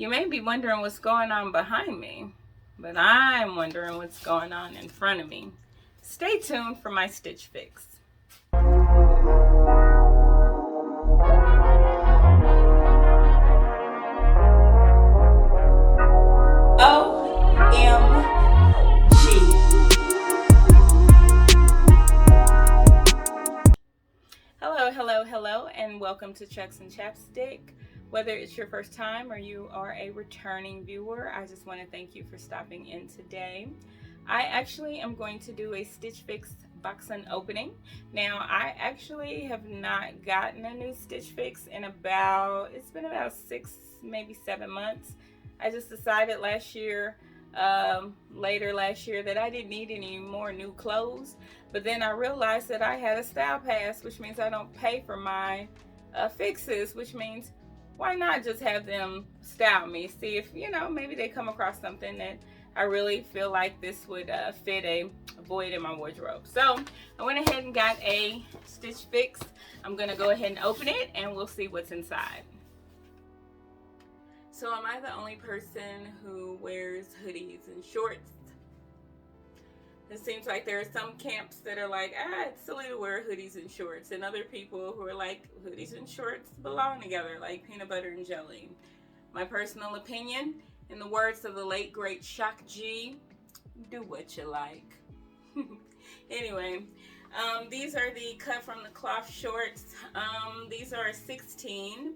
You may be wondering what's going on behind me, but I'm wondering what's going on in front of me. Stay tuned for my Stitch Fix. Hello, and welcome to Chucks and Chapstick. Whether it's your first time or you are a returning viewer, I just want to thank you for stopping in today. I actually am going to do a Stitch Fix box opening. Now, I actually have not gotten a new Stitch Fix in it's been about 6, maybe 7 months. I just decided later last year, that I didn't need any more new clothes. But then I realized that I had a style pass, which means I don't pay for my fixes, which means why not just have them style me? See if, maybe they come across something that I really feel like this would fit a void in my wardrobe. So I went ahead and got a Stitch Fix. I'm going to go ahead and open it and we'll see what's inside. So am I the only person who wears hoodies and shorts? It seems like there are some camps that are like, it's silly to wear hoodies and shorts, and other people who are like, hoodies and shorts belong together, like peanut butter and jelly. My personal opinion, in the words of the late great Shock G, do what you like. Anyway, these are the cut from the cloth shorts. These are 16.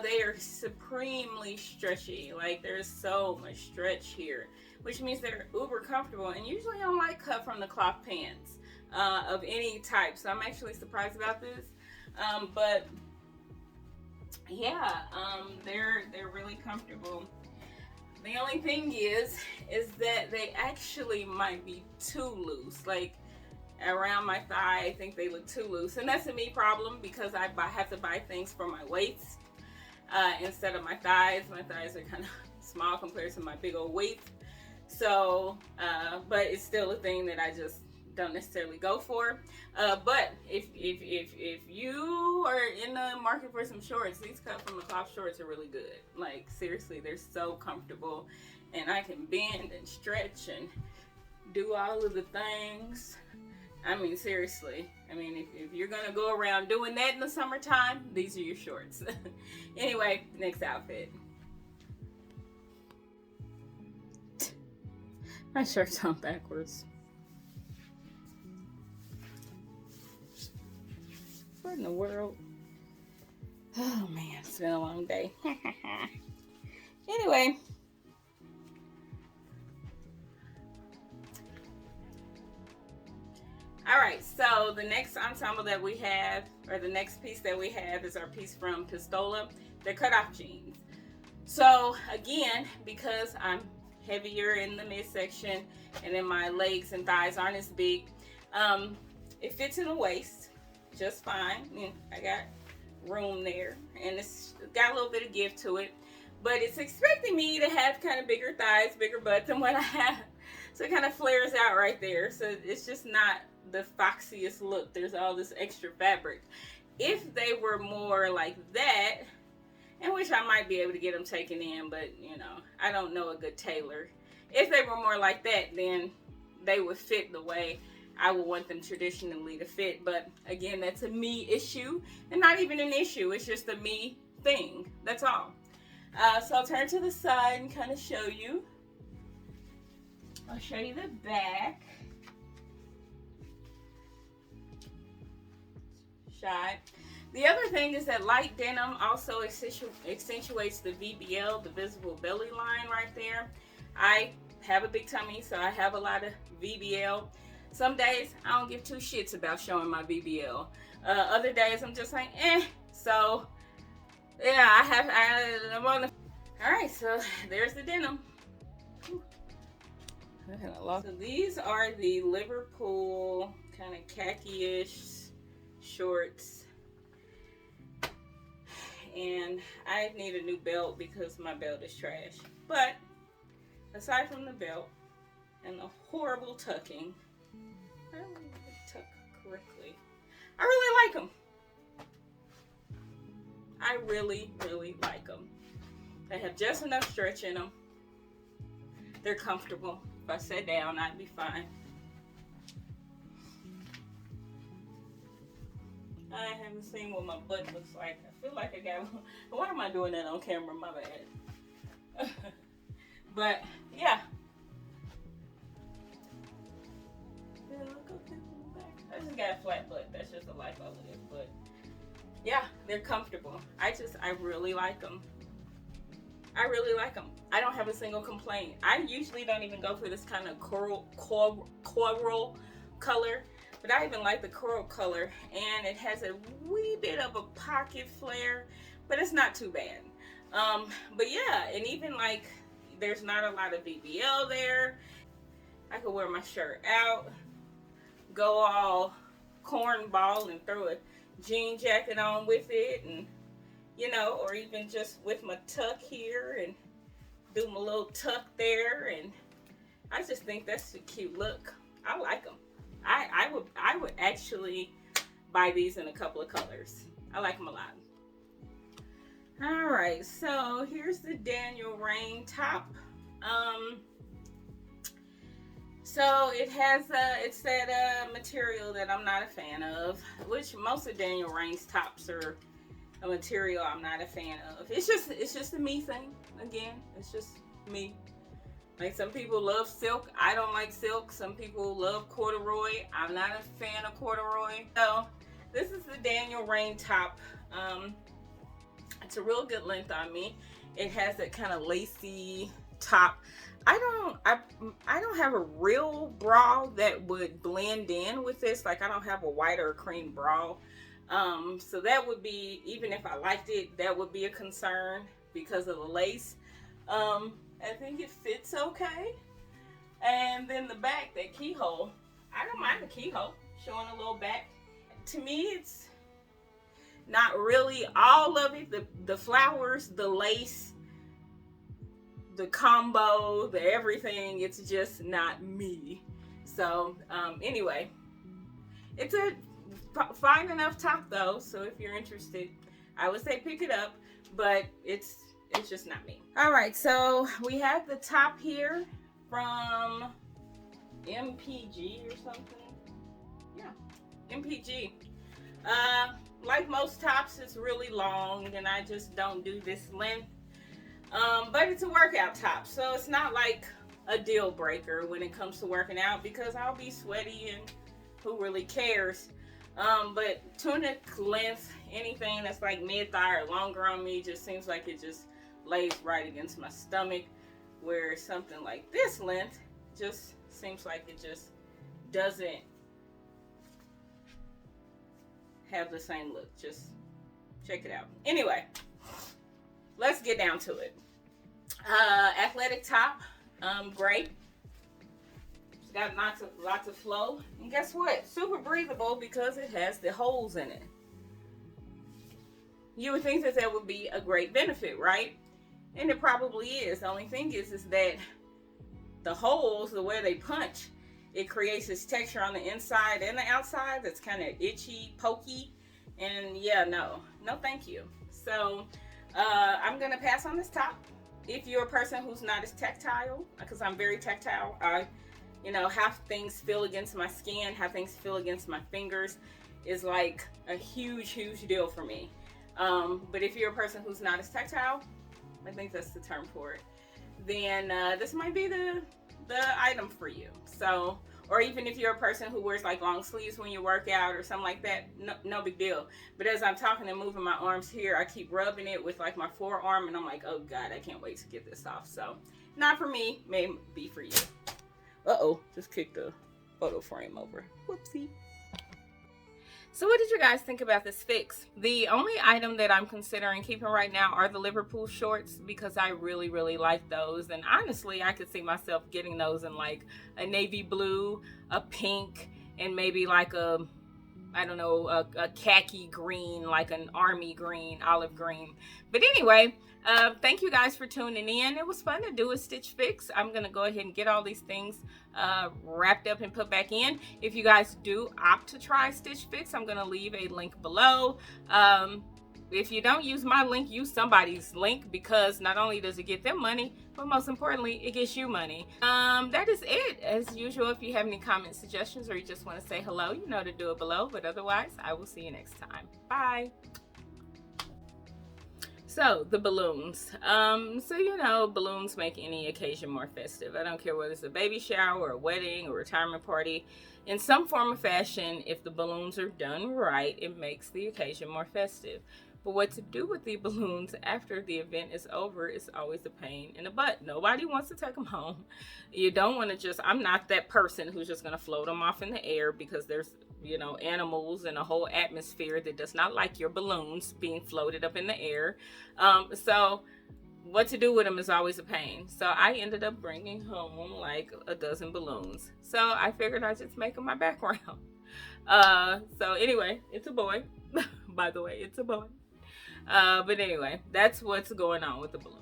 They are supremely stretchy. Like, there's so much stretch here, which means they're uber comfortable. And usually I don't like cut from the cloth pants of any type, so I'm actually surprised about this. But yeah, they're really comfortable. The only thing is that they actually might be too loose. Like, around my thigh, I think they look too loose, and that's a me problem because I have to buy things for my waist instead of my thighs. My thighs are kind of small compared to my big old waist. So, but it's still a thing that I just don't necessarily go for. But if you are in the market for some shorts, these cut from the cloth shorts are really good. Like, seriously, they're so comfortable, and I can bend and stretch and do all of the things. I mean, seriously. I mean, if you're gonna go around doing that in the summertime, these are your shorts. Anyway, next outfit. My shirt's on backwards. What in the world? Oh man, it's been a long day. Anyway. Alright, so the next ensemble that we have, or the next piece that we have, is our piece from Pistola. They're cutoff jeans. So again, because I'm heavier in the midsection and then my legs and thighs aren't as big, it fits in the waist just fine. I got room there, and it's got a little bit of give to it, but it's expecting me to have kind of bigger thighs, bigger butt than what I have, so it kind of flares out right there. So it's just not the foxiest look. There's all this extra fabric. If they were more like that, in which I might be able to get them taken in, but I don't know a good tailor. If they were more like that, then they would fit the way I would want them traditionally to fit. But again, that's a me issue, and not even an issue. It's just a me thing. That's all. So I'll turn to the side and kind of show you. I'll show you the back. Shy. The other thing is that light denim also accentuates the VBL, the visible belly line right there. I have a big tummy, so I have a lot of VBL. Some days I don't give two shits about showing my VBL. Other days I'm just like, So yeah, I'm on the. All right, so there's the denim. So these are the Liverpool kind of khaki-ish shorts, and I need a new belt because my belt is trash. But aside from the belt and the horrible tucking, I don't really tuck correctly. I really like them. I really, really like them. They have just enough stretch in them. They're comfortable. If I sat down, I'd be fine. I haven't seen what my butt looks like. I feel like I got, why am I doing that on camera? My bad. But yeah. I just got a flat butt. That's just a life I live. But yeah, they're comfortable. I really like them. I really like them. I don't have a single complaint. I usually don't even go for this kind of coral color, but I even like the coral color, and it has a wee bit of a pocket flare, but it's not too bad. But yeah, and even like there's not a lot of BBL there. I could wear my shirt out, go all cornball and throw a jean jacket on with it, and you know, or even just with my tuck here and do my little tuck there, and I just think that's a cute look. I like them. I would actually buy these in a couple of colors. I like them a lot. All right, so here's the Daniel Rain top. So it has it's that material that I'm not a fan of, which most of Daniel Rain's tops are a material I'm not a fan of. It's just a me thing. Again, it's just me. Like, some people love silk. I don't like silk. Some people love corduroy. I'm not a fan of corduroy. So this is the Daniel Rain top. It's a real good length on me. It has that kind of lacy top. I don't have a real bra that would blend in with this. Like, I don't have a white or a cream bra. So that would be, even if I liked it, that would be a concern because of the lace. I think it fits okay. And then the back, that keyhole, I don't mind the keyhole showing a little back. To me, it's not really all of it. The flowers, the lace, the combo, the everything, it's just not me. So anyway, it's a fine enough top though, so if you're interested, I would say pick it up, but it's just not me. All right, so we have the top here from MPG or something. Yeah, MPG. Like most tops, it's really long, and I just don't do this length. But it's a workout top, so it's not like a deal breaker when it comes to working out, because I'll be sweaty and who really cares. But tunic length, anything that's like mid-thigh or longer on me, just seems like it just lays right against my stomach, where something like this length just seems like it just doesn't have the same look. Just check it out. Anyway, let's get down to it. Athletic top, gray. It's got lots of flow, and guess what? Super breathable because it has the holes in it. You would think that that would be a great benefit, right? And it probably is. The only thing is that the holes, the way they punch, it creates this texture on the inside and the outside that's kind of itchy, pokey, and yeah, no thank you. So I'm gonna pass on this top. If you're a person who's not as tactile, because I'm very tactile, how things feel against my skin, how things feel against my fingers is like a huge deal for me. But if you're a person who's not as tactile, I think that's the term for it, then this might be the item for you. So, or even if you're a person who wears like long sleeves when you work out or something like that, no big deal. But as I'm talking and moving my arms here, I keep rubbing it with like my forearm, and I'm like, oh God, I can't wait to get this off. So not for me, may be for you. Just kicked the photo frame over. Whoopsie. So what did you guys think about this fix? The only item that I'm considering keeping right now are the Liverpool shorts, because I really like those. And honestly, I could see myself getting those in like a navy blue, a pink, and maybe like a khaki green, like an army green, olive green. But anyway, thank you guys for tuning in. It was fun to do a stitch fix. I'm gonna go ahead and get all these things wrapped up and put back in. If you guys do opt to try stitch fix, I'm gonna leave a link below. if you don't use my link, use somebody's link, because not only does it get them money, but most importantly, it gets you money. That is it. As usual, if you have any comments, suggestions, or you just want to say hello, you know to do it below. But otherwise, I will see you next time. Bye. So the balloons. So you know, balloons make any occasion more festive. I don't care whether it's a baby shower, a wedding, a retirement party. In some form or fashion, if the balloons are done right, it makes the occasion more festive. But what to do with the balloons after the event is over is always a pain in the butt. Nobody wants to take them home. You don't want to just, I'm not that person who's just going to float them off in the air, because there's, you know, animals and a whole atmosphere that does not like your balloons being floated up in the air. So what to do with them is always a pain. So I ended up bringing home like a dozen balloons. So I figured I'd just make them my background. So anyway, it's a boy. By the way, it's a boy. But anyway, that's what's going on with the balloons.